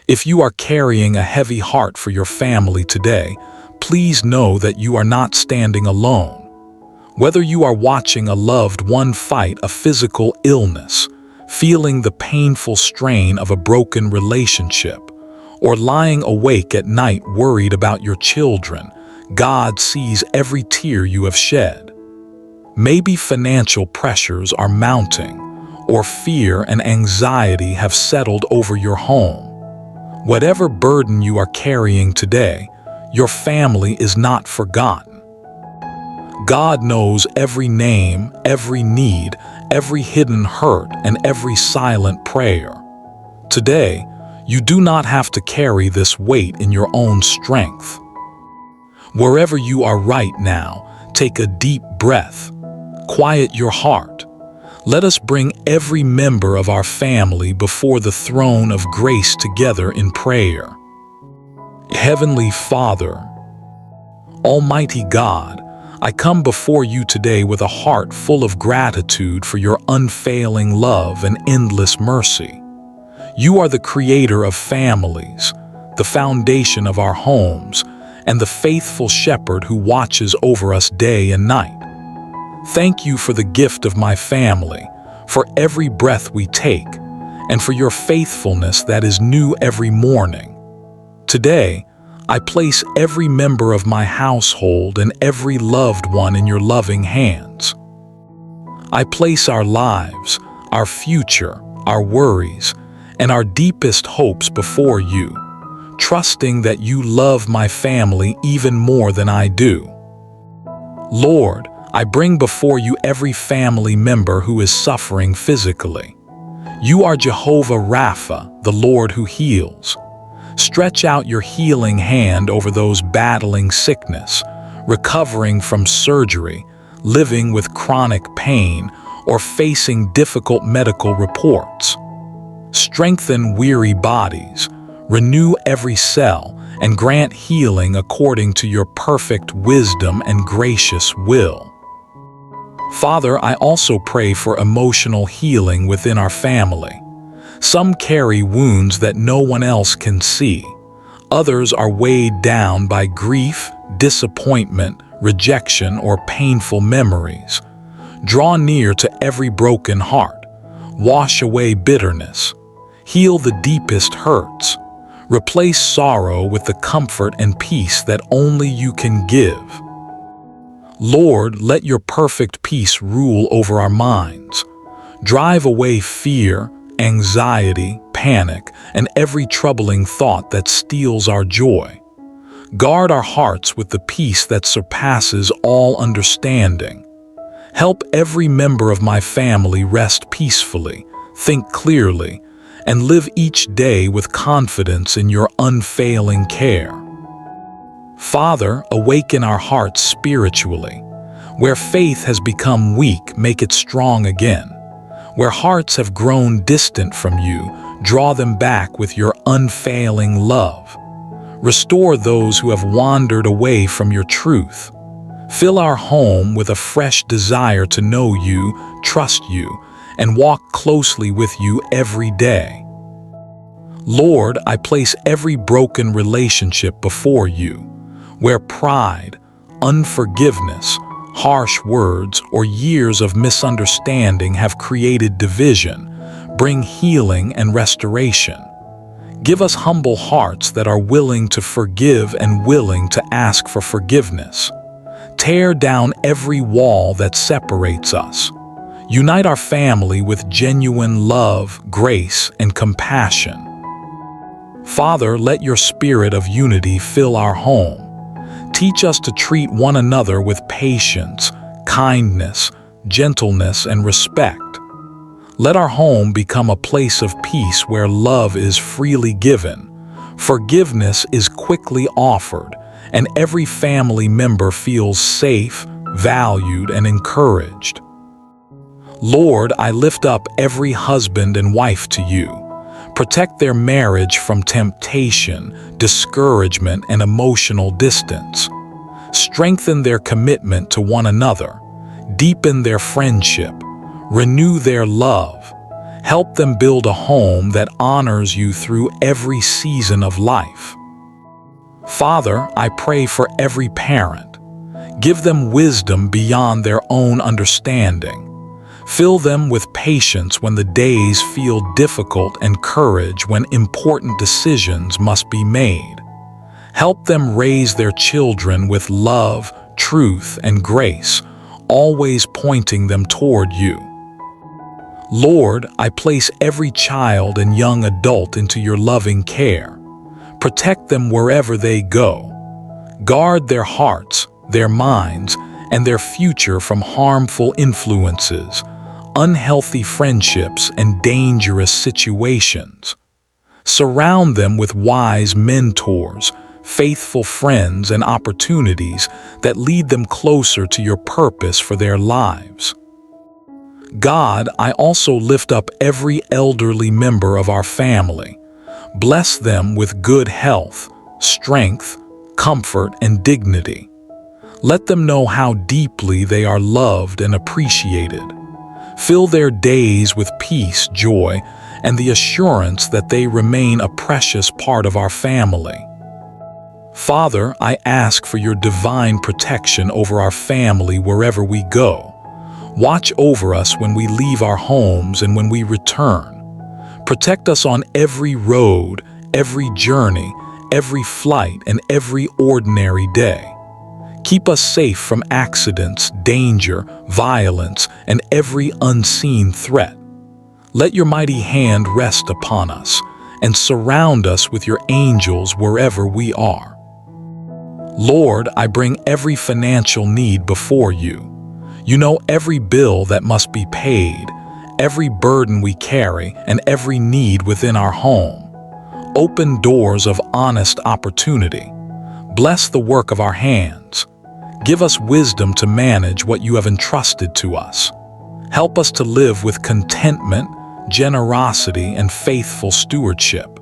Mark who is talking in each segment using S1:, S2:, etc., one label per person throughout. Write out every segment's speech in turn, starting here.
S1: If you are carrying a heavy heart for your family today, please know that you are not standing alone. Whether you are watching a loved one fight a physical illness, feeling the painful strain of a broken relationship, or lying awake at night worried about your children, God sees every tear you have shed. Maybe financial pressures are mounting, or fear and anxiety have settled over your home. Whatever burden you are carrying today, your family is not forgotten. God knows every name, every need, every hidden hurt, and every silent prayer. Today, you do not have to carry this weight in your own strength. Wherever you are right now, take a deep breath. Quiet your heart. Let us bring every member of our family before the throne of grace together in prayer. Heavenly Father, Almighty God, I come before you today with a heart full of gratitude for your unfailing love and endless mercy. You are the creator of families, the foundation of our homes, and the faithful shepherd who watches over us day and night. Thank you for the gift of my family, for every breath we take, and for your faithfulness that is new every morning. Today, I place every member of my household and every loved one in your loving hands. I place our lives, our future, our worries, and our deepest hopes before you, trusting that you love my family even more than I do. Lord, I bring before you every family member who is suffering physically. You are Jehovah Rapha, the Lord who heals. Stretch out your healing hand over those battling sickness, recovering from surgery, living with chronic pain, or facing difficult medical reports. Strengthen weary bodies, renew every cell, and grant healing according to your perfect wisdom and gracious will. Father, I also pray for emotional healing within our family. Some carry wounds that no one else can see. Others are weighed down by grief, disappointment, rejection, or painful memories. Draw near to every broken heart. Wash away bitterness. Heal the deepest hurts. Replace sorrow with the comfort and peace that only you can give. Lord, let your perfect peace rule over our minds. Drive away fear, anxiety, panic, and every troubling thought that steals our joy. Guard our hearts with the peace that surpasses all understanding. Help every member of my family rest peacefully, think clearly, and live each day with confidence in your unfailing care. Father, awaken our hearts spiritually. Where faith has become weak, make it strong again. Where hearts have grown distant from you, draw them back with your unfailing love. Restore those who have wandered away from your truth. Fill our home with a fresh desire to know you, trust you, and walk closely with you every day. Lord, I place every broken relationship before you, where pride, unforgiveness, harsh words, or years of misunderstanding have created division. Bring healing and restoration. Give us humble hearts that are willing to forgive and willing to ask for forgiveness. Tear down every wall that separates us. Unite our family with genuine love, grace, and compassion. Father, let your spirit of unity fill our home. Teach us to treat one another with patience, kindness, gentleness, and respect. Let our home become a place of peace where love is freely given, forgiveness is quickly offered, and every family member feels safe, valued, and encouraged. Lord, I lift up every husband and wife to you. Protect their marriage from temptation, discouragement, and emotional distance. Strengthen their commitment to one another. Deepen their friendship. Renew their love. Help them build a home that honors you through every season of life. Father, I pray for every parent. Give them wisdom beyond their own understanding. Fill them with patience when the days feel difficult and courage when important decisions must be made. Help them raise their children with love, truth, and grace, always pointing them toward you. Lord, I place every child and young adult into your loving care. Protect them wherever they go. Guard their hearts, their minds, and their future from harmful influences, unhealthy friendships, and dangerous situations. Surround them with wise mentors, faithful friends, and opportunities that lead them closer to your purpose for their lives. God, I also lift up every elderly member of our family. Bless them with good health, strength, comfort, and dignity. Let them know how deeply they are loved and appreciated. Fill their days with peace, joy, and the assurance that they remain a precious part of our family. Father, I ask for your divine protection over our family wherever we go. Watch over us when we leave our homes and when we return. Protect us on every road, every journey, every flight, and every ordinary day. Keep us safe from accidents, danger, violence, and every unseen threat. Let your mighty hand rest upon us and surround us with your angels wherever we are. Lord, I bring every financial need before you. You know every bill that must be paid, every burden we carry, and every need within our home. Open doors of honest opportunity. Bless the work of our hands. Give us wisdom to manage what you have entrusted to us. Help us to live with contentment, generosity, and faithful stewardship.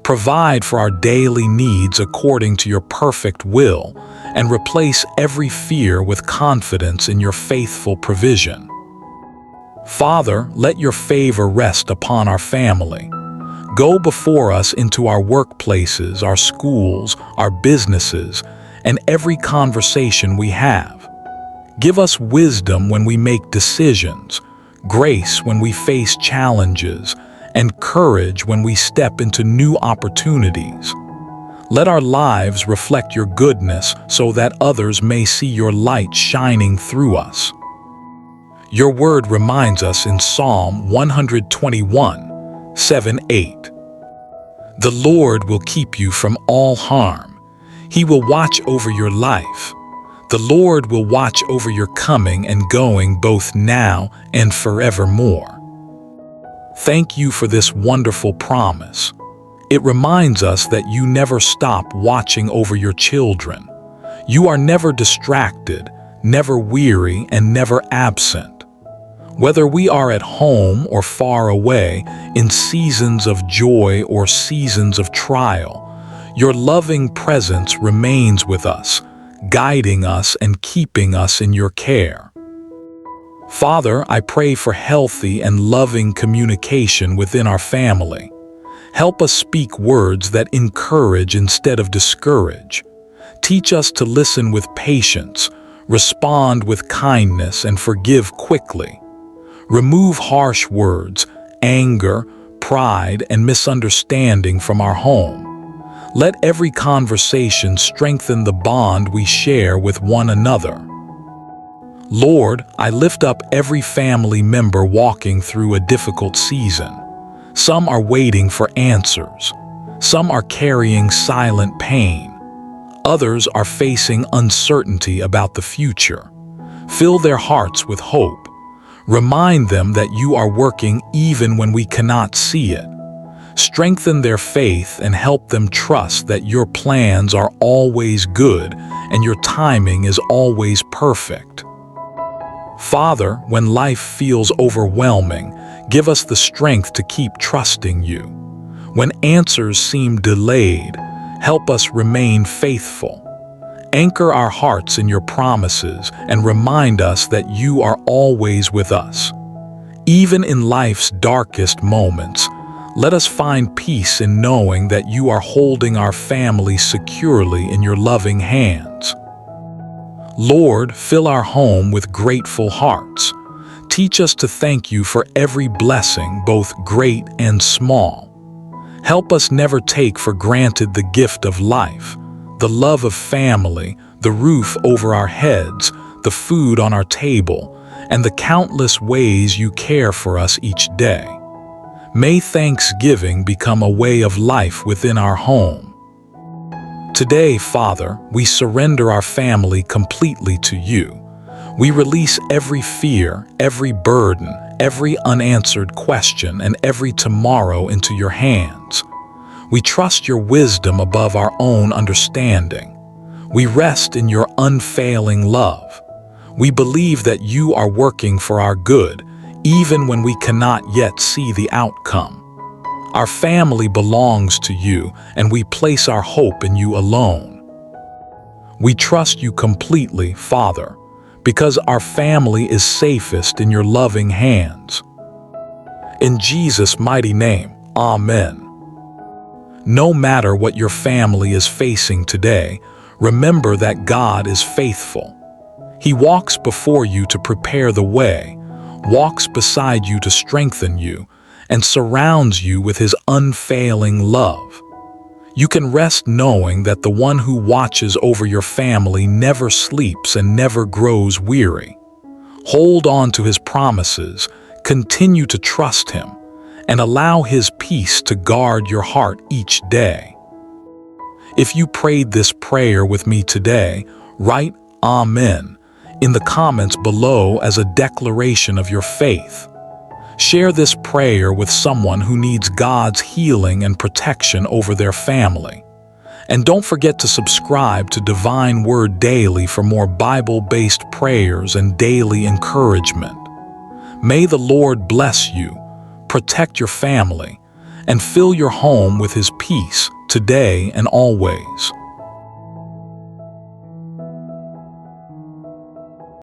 S1: Provide for our daily needs according to your perfect will, and replace every fear with confidence in your faithful provision. Father, let your favor rest upon our family. Go before us into our workplaces, our schools, our businesses, and every conversation we have. Give us wisdom when we make decisions, grace when we face challenges, and courage when we step into new opportunities. Let our lives reflect your goodness so that others may see your light shining through us. Your word reminds us in Psalm 121, 7-8. The Lord will keep you from all harm. He will watch over your life. The Lord will watch over your coming and going both now and forevermore. Thank you for this wonderful promise. It reminds us that you never stop watching over your children. You are never distracted, never weary, and never absent. Whether we are at home or far away, in seasons of joy or seasons of trial, your loving presence remains with us, guiding us and keeping us in your care. Father, I pray for healthy and loving communication within our family. Help us speak words that encourage instead of discourage. Teach us to listen with patience, respond with kindness, and forgive quickly. Remove harsh words, anger, pride, and misunderstanding from our home. Let every conversation strengthen the bond we share with one another. Lord, I lift up every family member walking through a difficult season. Some are waiting for answers. Some are carrying silent pain. Others are facing uncertainty about the future. Fill their hearts with hope. Remind them that you are working even when we cannot see it. Strengthen their faith and help them trust that your plans are always good and your timing is always perfect. Father, when life feels overwhelming, give us the strength to keep trusting you. When answers seem delayed, help us remain faithful. Anchor our hearts in your promises and remind us that you are always with us. Even in life's darkest moments, let us find peace in knowing that you are holding our family securely in your loving hands. Lord, fill our home with grateful hearts. Teach us to thank you for every blessing, both great and small. Help us never take for granted the gift of life, the love of family, the roof over our heads, the food on our table, and the countless ways you care for us each day. May Thanksgiving become a way of life within our home. Today, Father, we surrender our family completely to you. We release every fear, every burden, every unanswered question, and every tomorrow into your hands. We trust your wisdom above our own understanding. We rest in your unfailing love. We believe that you are working for our good, even when we cannot yet see the outcome. Our family belongs to you, and we place our hope in you alone. We trust you completely, Father, because our family is safest in your loving hands. In Jesus' mighty name, Amen. No matter what your family is facing today, remember that God is faithful. He walks before you to prepare the way, walks beside you to strengthen you, and surrounds you with his unfailing love. You can rest knowing that the one who watches over your family never sleeps and never grows weary. Hold on to his promises, continue to trust him, and allow his peace to guard your heart each day. If you prayed this prayer with me today, write Amen in the comments below as a declaration of your faith. Share this prayer with someone who needs God's healing and protection over their family. And don't forget to subscribe to Divine Word Daily for more Bible-based prayers and daily encouragement. May the Lord bless you, protect your family, and fill your home with his peace today and always.